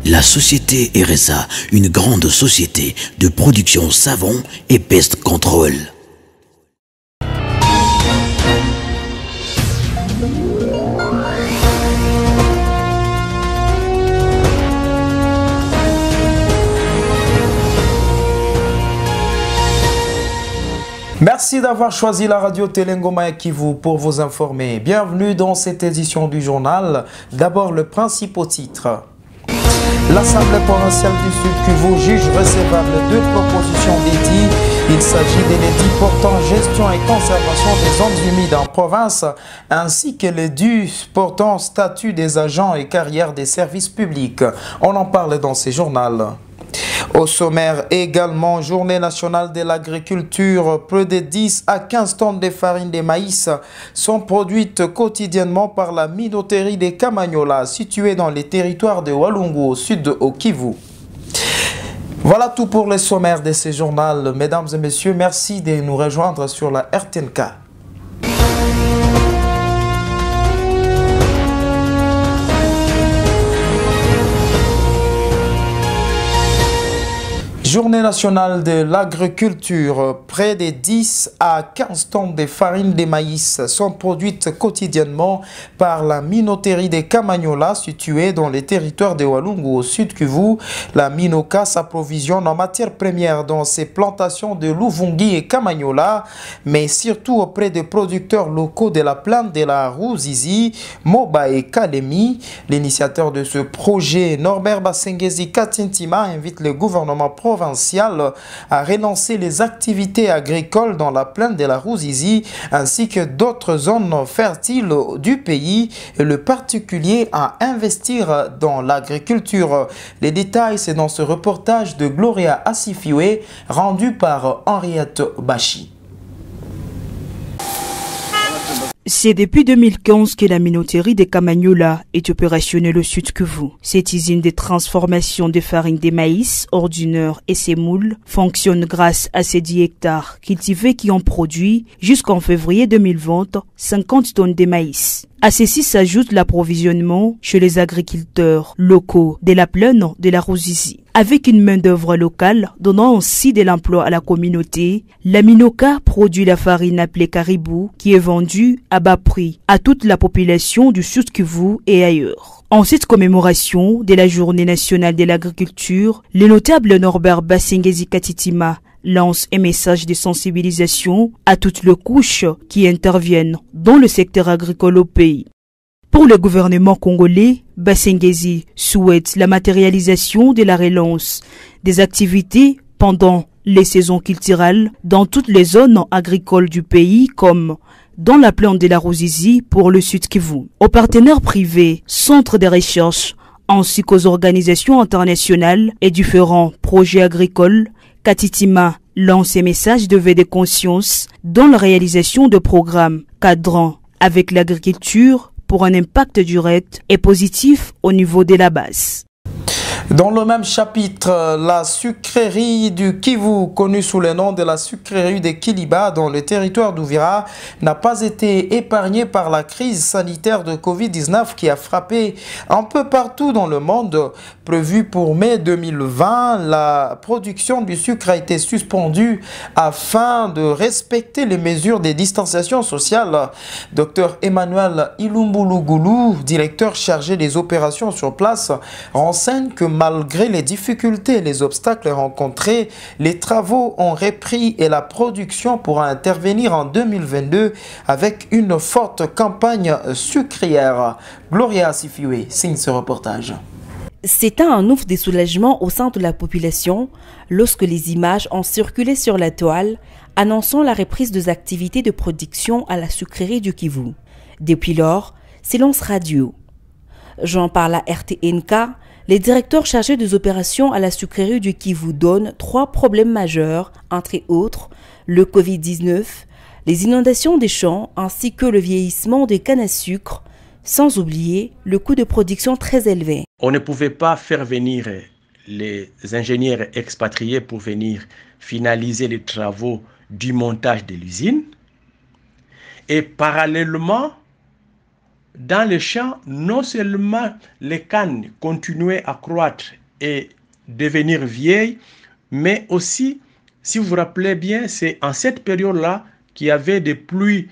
La société RSA, une grande société de production savon et pest control. Merci d'avoir choisi la radio Telengoma Kivu pour vous informer. Bienvenue dans cette édition du journal. D'abord, le principal titre. L'Assemblée provinciale du Sud Kivu juge recevable deux propositions d'édits. Il s'agit de l'édit portant gestion et conservation des zones humides en province, ainsi que l'édit portant statut des agents et carrières des services publics. On en parle dans ce journal. Au sommaire également, journée nationale de l'agriculture, près de 10 à 15 tonnes de farine de maïs sont produites quotidiennement par la minoterie de Kamanyola, située dans les territoires de Walungu, au sud de Kivu. Voilà tout pour le sommaire de ce journal. Mesdames et messieurs, merci de nous rejoindre sur la RTNK. Journée nationale de l'agriculture, près de 10 à 15 tonnes de farine de maïs sont produites quotidiennement par la minoterie de Kamanyola, située dans les territoires de Walungu au sud Kivu. La Minoka s'approvisionne en matières premières dans ses plantations de Luvungi et Kamanyola, mais surtout auprès des producteurs locaux de la plaine de la Ruzizi, Moba et Kalemi. L'initiateur de ce projet, Norbert Basengezi Katintima, invite le gouvernement provincial à relancer les activités agricoles dans la plaine de la Ruzizi ainsi que d'autres zones fertiles du pays et le particulier à investir dans l'agriculture. Les détails, c'est dans ce reportage de Gloria Asifiwe rendu par Henriette Bachi. C'est depuis 2015 que la minoterie de Kamanyola est opérationnelle au sud Kivu. Cette usine de transformation de farine de maïs, ordinaire et sémoule fonctionne grâce à ces 10 hectares cultivés qui ont produit, jusqu'en février 2020, 50 tonnes de maïs. À ceci s'ajoute l'approvisionnement chez les agriculteurs locaux de la plaine de la Ruzizi. Avec une main-d'œuvre locale donnant aussi de l'emploi à la communauté, la Minoka produit la farine appelée caribou qui est vendue à bas prix à toute la population du Sud Kivu et ailleurs. En cette commémoration de la Journée nationale de l'agriculture, le notable Norbert Basengezi Katitima lance un message de sensibilisation à toutes les couches qui interviennent dans le secteur agricole au pays. Pour le gouvernement congolais, Basengezi souhaite la matérialisation de la relance des activités pendant les saisons culturelles dans toutes les zones agricoles du pays comme dans la plaine de la Ruzizi pour le Sud Kivu. Aux partenaires privés, centres de recherche ainsi qu'aux organisations internationales et différents projets agricoles, Katitima lance un message de veille de conscience dans la réalisation de programmes cadrant avec l'agriculture pour un impact direct et positif au niveau de la base. Dans le même chapitre, la sucrerie du Kivu, connue sous le nom de la sucrerie de Kiliba dans le territoire d'Uvira, n'a pas été épargnée par la crise sanitaire de Covid-19 qui a frappé un peu partout dans le monde. Prévu pour mai 2020, la production du sucre a été suspendue afin de respecter les mesures de distanciation sociale. Dr Emmanuel Ilumbulugoulou, directeur chargé des opérations sur place, renseigne que malgré les difficultés et les obstacles rencontrés, les travaux ont repris et la production pourra intervenir en 2022 avec une forte campagne sucrière. Gloria Asifiwe signe ce reportage. C'est un ouf de soulagement au sein de la population lorsque les images ont circulé sur la toile annonçant la reprise des activités de production à la sucrerie du Kivu. Depuis lors, silence radio. J'en parle à RTNK. Les directeurs chargés des opérations à la sucrerie du Kivu donnent 3 problèmes majeurs, entre autres le Covid-19, les inondations des champs ainsi que le vieillissement des cannes à sucre, sans oublier le coût de production très élevé. On ne pouvait pas faire venir les ingénieurs expatriés pour venir finaliser les travaux du montage de l'usine. Et parallèlement, dans les champs, non seulement les cannes continuaient à croître et devenir vieilles, mais aussi, si vous vous rappelez bien, c'est en cette période-là qu'il y avait des pluies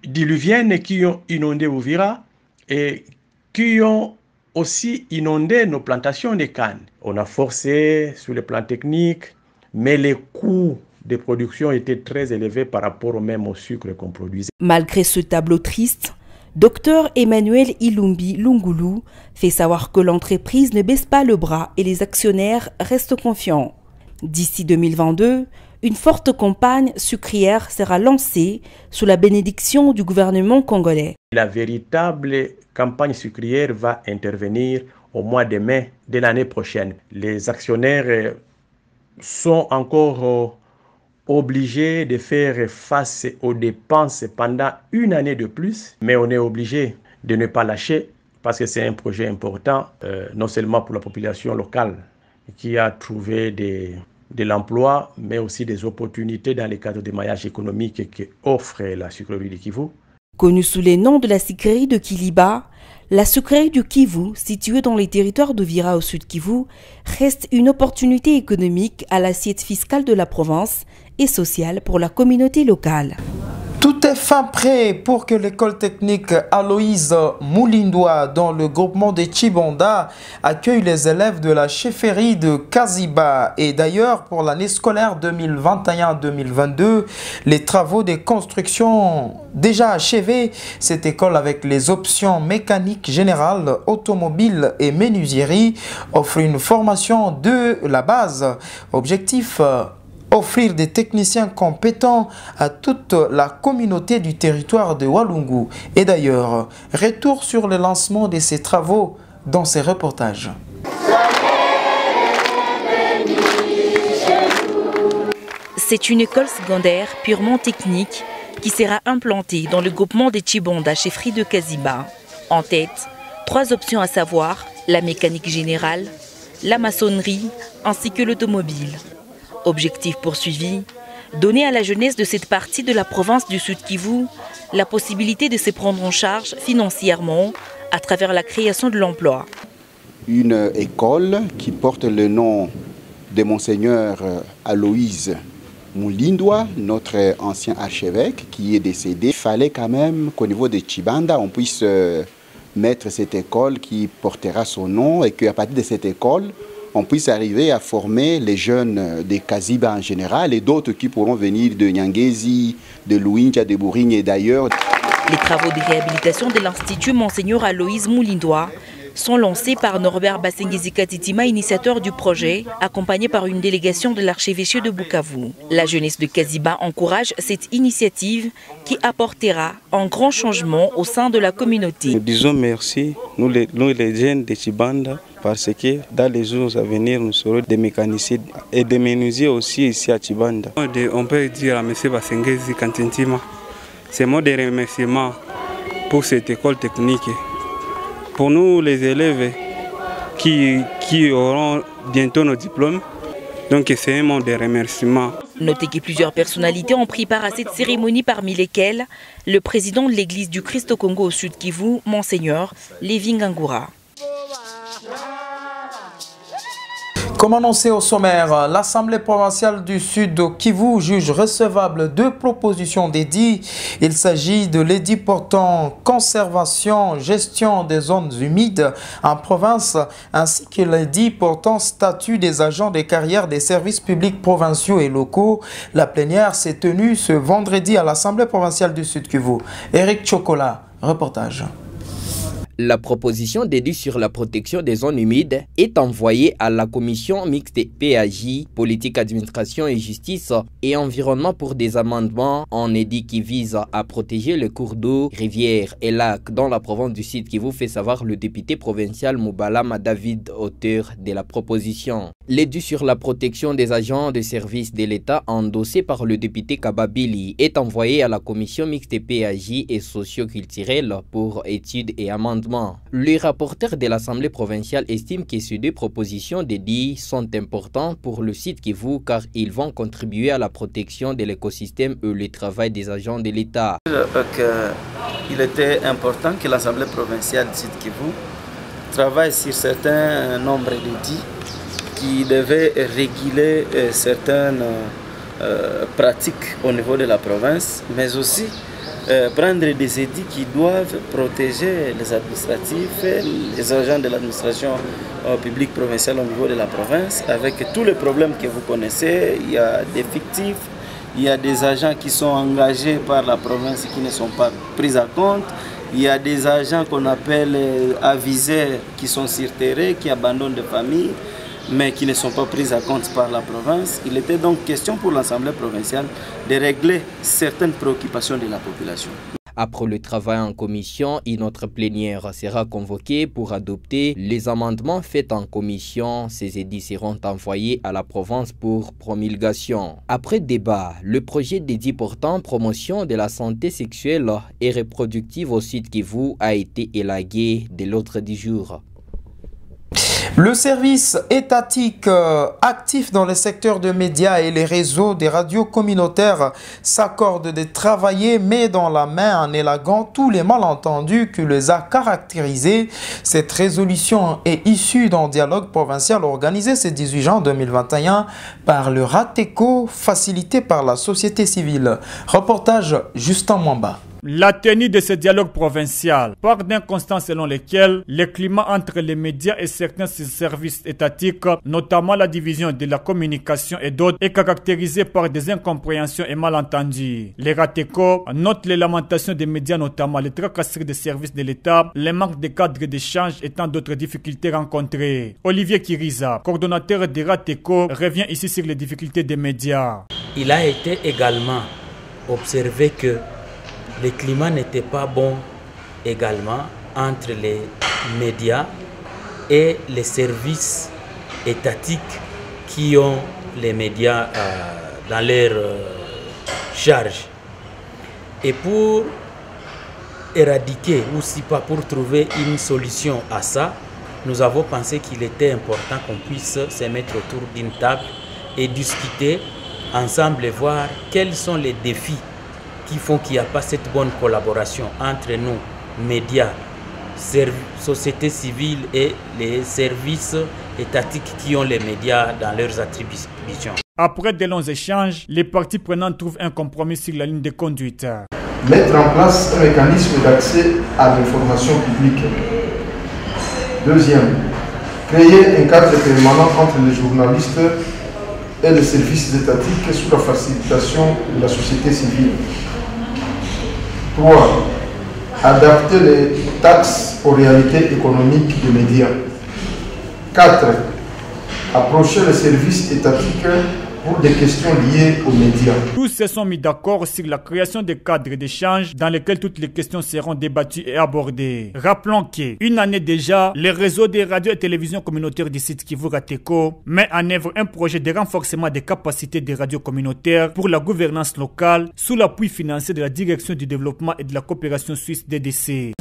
diluviennes qui ont inondé Uvira et qui ont aussi inondé nos plantations de cannes. On a forcé sur le plan technique, mais les coûts de production étaient très élevés par rapport même au sucre qu'on produisait. Malgré ce tableau triste, Dr Emmanuel Ilumbi Lungulu fait savoir que l'entreprise ne baisse pas le bras et les actionnaires restent confiants. D'ici 2022, une forte campagne sucrière sera lancée sous la bénédiction du gouvernement congolais. La véritable campagne sucrière va intervenir au mois de mai de l'année prochaine. Les actionnaires sont encore obligés de faire face aux dépenses pendant une année de plus, mais on est obligé de ne pas lâcher parce que c'est un projet important, non seulement pour la population locale qui a trouvé de l'emploi, mais aussi des opportunités dans le cadre des maillages économiques qu'offre la sucrerie du Kivu. Connue sous les noms de la sucrerie de Kiliba, la sucrerie du Kivu, située dans les territoires d'Uvira au sud Kivu, reste une opportunité économique à l'assiette fiscale de la province et sociale pour la communauté locale. Tout est fin prêt pour que l'école technique Aloïse Mulindwa dans le groupement de Chibanda accueille les élèves de la chefferie de Kaziba. Et d'ailleurs, pour l'année scolaire 2021-2022, les travaux de construction déjà achevés, cette école avec les options mécaniques générales, automobile et menuiserie offre une formation de la base. Objectif offrir des techniciens compétents à toute la communauté du territoire de Walungu. Et d'ailleurs, retour sur le lancement de ces travaux dans ces reportages. C'est une école secondaire purement technique qui sera implantée dans le groupement des Chibanda, chefferie de Kaziba. En tête, 3 options à savoir, la mécanique générale, la maçonnerie ainsi que l'automobile. Objectif poursuivi, donner à la jeunesse de cette partie de la province du Sud Kivu la possibilité de se prendre en charge financièrement à travers la création de l'emploi. Une école qui porte le nom de Monseigneur Aloïse Mulindwa, notre ancien archevêque qui est décédé. Il fallait quand même qu'au niveau de Chibanda, on puisse mettre cette école qui portera son nom et qu'à partir de cette école, on puisse arriver à former les jeunes de Kaziba en général et d'autres qui pourront venir de Nyangezi, de Luinja, de Bourigne et d'ailleurs. Les travaux de réhabilitation de l'Institut Monseigneur Aloïse Mulindwa sont lancés par Norbert Basengezi Katitima, initiateur du projet, accompagné par une délégation de l'archevêché de Bukavu. La jeunesse de Kaziba encourage cette initiative qui apportera un grand changement au sein de la communauté. Nous disons merci, nous les jeunes de Chibanda, parce que dans les jours à venir, nous serons des mécaniciens et des menuisiers aussi ici à Chibanda. On peut dire à M. Basengezi Katitima, c'est mot de remerciement pour cette école technique. Pour nous, les élèves qui auront bientôt nos diplômes, donc c'est un mot de remerciement. Notez que plusieurs personnalités ont pris part à cette cérémonie, parmi lesquelles le président de l'église du Christ au Congo au Sud Kivu, Monseigneur Lévi Ngangura. Comme annoncé au sommaire, l'Assemblée provinciale du Sud Kivu juge recevable 2 propositions d'édit. Il s'agit de l'édit portant conservation, gestion des zones humides en province, ainsi que l'édit portant statut des agents des carrières des services publics provinciaux et locaux. La plénière s'est tenue ce vendredi à l'Assemblée provinciale du Sud Kivu. Eric Chocolat, reportage. La proposition d'édit sur la protection des zones humides est envoyée à la commission mixte PAJ, politique, administration et justice et environnement pour des amendements en édit qui visent à protéger les cours d'eau, rivières et lacs dans la province du Sud qui vous fait savoir le député provincial Moubalama David, auteur de la proposition. L'édit sur la protection des agents de service de l'État endossé par le député Kababili est envoyé à la commission mixte PAJ et socio-culturelle pour études et amendements. amendements. Le rapporteur de l'Assemblée provinciale estime que ces deux propositions de dits sont importantes pour le site Kivu car ils vont contribuer à la protection de l'écosystème et le travail des agents de l'État. Il était important que l'Assemblée provinciale du site Kivu travaille sur certains nombres de dits qui devaient réguler certaines pratiques au niveau de la province, mais aussi prendre des édits qui doivent protéger les administratifs, les agents de l'administration publique provinciale au niveau de la province, avec tous les problèmes que vous connaissez. Il y a des fictifs, il y a des agents qui sont engagés par la province et qui ne sont pas pris à compte. Il y a des agents qu'on appelle avisés qui sont sur terrain, qui abandonnent des familles, mais qui ne sont pas pris à compte par la province. Il était donc question pour l'Assemblée provinciale de régler certaines préoccupations de la population. Après le travail en commission, une autre plénière sera convoquée pour adopter les amendements faits en commission. Ces édits seront envoyés à la province pour promulgation. Après débat, le projet d'édit portant promotion de la santé sexuelle et reproductive au sud Kivu a été élagué de l'ordre du jour. Le service étatique actif dans les secteurs de médias et les réseaux des radios communautaires s'accorde de travailler main dans la main en élaguant tous les malentendus qui les a caractérisés. Cette résolution est issue d'un dialogue provincial organisé ce 18 juin 2021 par le RATECO, facilité par la société civile. Reportage Justin Mwamba. La tenue de ce dialogue provincial part d'un constat selon lequel le climat entre les médias et certains services étatiques, notamment la division de la communication et d'autres, est caractérisé par des incompréhensions et malentendus. Les RATECO notent les lamentations des médias, notamment les tracasseries des services de l'État, les manques de cadres d'échange et tant d'autres difficultés rencontrées. Olivier Kiriza, coordonnateur des RATECO, revient ici sur les difficultés des médias. Il a été également observé que le climat n'était pas bon également entre les médias et les services étatiques qui ont les médias dans leur charge. Et pour éradiquer, ou si pas pour trouver une solution à ça, nous avons pensé qu'il était important qu'on puisse se mettre autour d'une table et discuter ensemble et voir quels sont les défis qui font qu'il n'y a pas cette bonne collaboration entre nous, médias, société civile et les services étatiques qui ont les médias dans leurs attributions. Après de longs échanges, les parties prenantes trouvent un compromis sur la ligne de conduite. Mettre en place un mécanisme d'accès à l'information publique. Deuxième, créer un cadre permanent entre les journalistes et les services étatiques sous la facilitation de la société civile. 3. Adapter les taxes aux réalités économiques des médias. 4. Approcher les services étatiques pour des questions liées aux médias. Tous se sont mis d'accord sur la création de cadres d'échange dans lesquels toutes les questions seront débattues et abordées. Rappelons qu'une année déjà, le réseau des radios et télévisions communautaires du site Kivu RATECO met en œuvre un projet de renforcement des capacités des radios communautaires pour la gouvernance locale sous l'appui financier de la Direction du développement et de la coopération suisse DDC.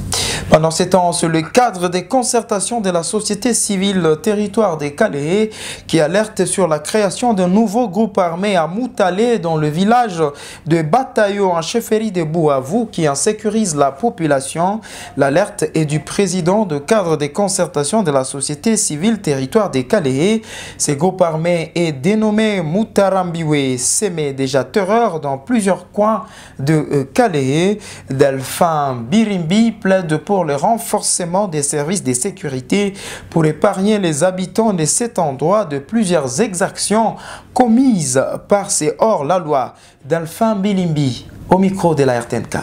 Pendant ces temps, c'est le cadre des concertations de la société civile territoire des Calais qui alerte sur la création d'un nouveau groupe armé à Moutale dans le village de Bataillon en chefferie de Bouavou qui en sécurise la population. L'alerte est du président de cadre des concertations de la société civile territoire des Calais. Ce groupe armé est dénommé Moutarambiwe, sémé déjà terreur dans plusieurs coins de Calais. Delphin Birimbi plaide pour le renforcement des services de sécurité pour épargner les habitants de cet endroit de plusieurs exactions commises par ces hors-la-loi. Delphin Bilimbi, au micro de la RTNK.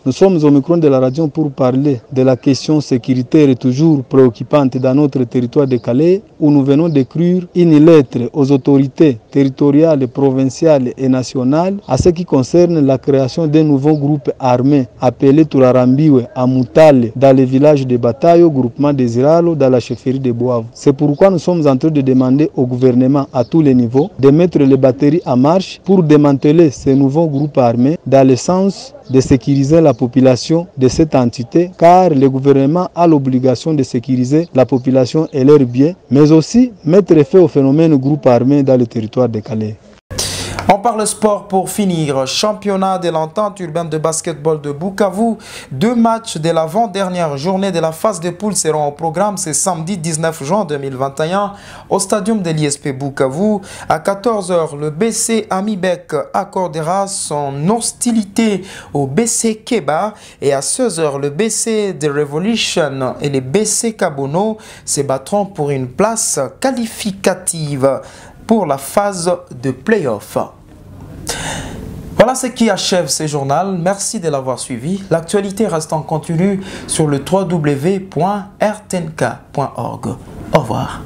Nous sommes au micro de la radio pour parler de la question sécuritaire toujours préoccupante dans notre territoire de Calais, où nous venons d'écrire une lettre aux autorités territoriales, provinciales et nationales à ce qui concerne la création d'un nouveau groupe armé appelé Turarambiwe à Moutale, dans le village de Bataille, au groupement des Iralo, dans la chefferie de Bouavou. C'est pourquoi nous sommes en train de demander au gouvernement à tous les niveaux de mettre les batteries en marche pour démanteler ce nouveau groupe armé dans le sens de sécuriser la population de cette entité, car le gouvernement a l'obligation de sécuriser la population et leurs biens, mais aussi mettre fin au phénomène groupe armé dans le territoire de Calais. On parle sport pour finir. Championnat de l'entente urbaine de basketball de Bukavu. 2 matchs de l'avant-dernière journée de la phase de poule seront au programme ce samedi 19 juin 2021 au stadium de l'ISP Bukavu. À 14 h, le BC Amibek accordera son hostilité au BC Keba et à 16 h, le BC The Revolution et les BC Kabono se battront pour une place qualificative pour la phase de play-off. Voilà ce qui achève ce journal. Merci de l'avoir suivi. L'actualité reste en continu sur le www.rtnk.org. Au revoir.